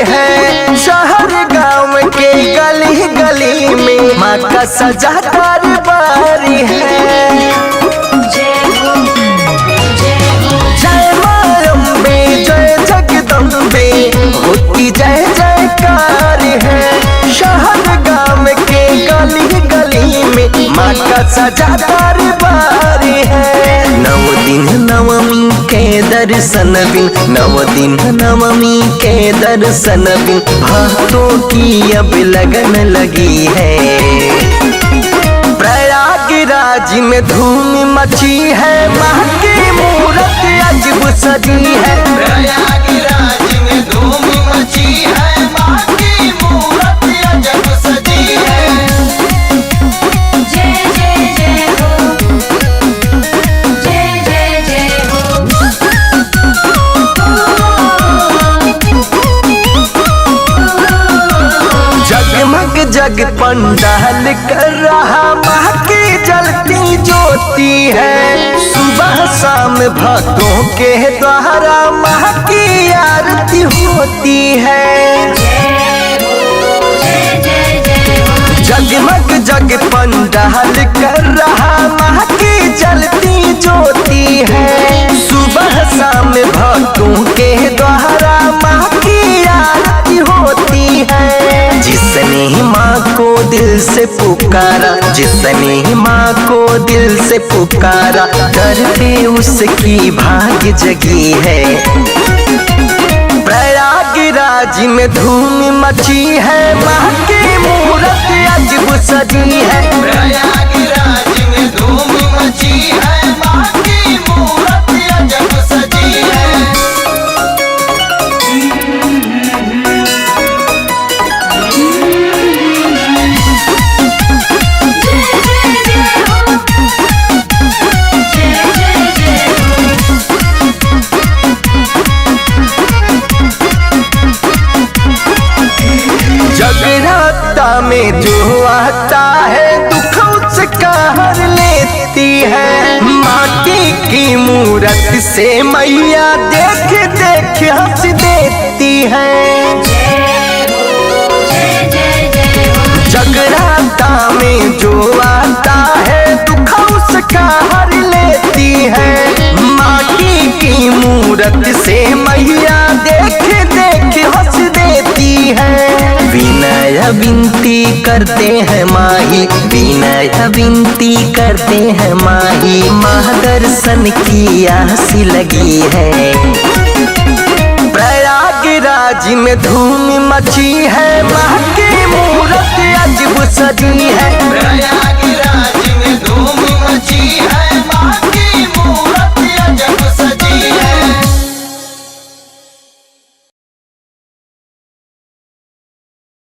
है। शहर गांव के गली गली में माँ का सजा दरबारी है। जय माँ अम्बे जय जगदम्बे होती जय जयकार है। शहर गांव के गली गली में माँ का सजा दरबारी है। नव दिन नवमी के दर्शन बिन, नव दिन नवमी के दर्शन बिन भक्तों की अब लगन लगी है। प्रयागराज में धूम मची है, माँ की मूरत अजब सजी है। प्रयागराज में धूम मची है, माँ की मूरत अजब सजी है। जय जय जय हो, जय जय जय हो। जगमग जग पंडाल कर रहा माँ की जलती ज्योति है। सुबह शाम भक्तों के द्वारा माँ की आरती होती है। जगमग जग पंडाल कर रहा माँ की जलती ज्योति है। सुबह शाम भक्तों के द्वारा माँ की आरती होती है। जिसने माँ को दिल से पुकारा, जिसने माँ को दिल से पुकारा, दर पे उसकी भाग्य जगी है। प्रयागराज में धूम मची है, माँ की मूरत अजब सजी है। प्रयागराज में धूम मची है, माँ की मूरत अजब सजी है। जगराता में जो आता है दुख उसका हर लेती है। माटी की मूरत से मैया देख देख हंस देती है। जगराता में जो आता है दुख उसका हर लेती है। माटी की मूरत से मैया देख देख हंस देती है। विनय विनती करते हैं माही, विनय विनती करते हैं माही, माँ दर्शन की आस लगी है। प्रयागराज में धूम मची है, माँ की मूरत अजब सजी है। प्रयागराज में धूम मची है, माँ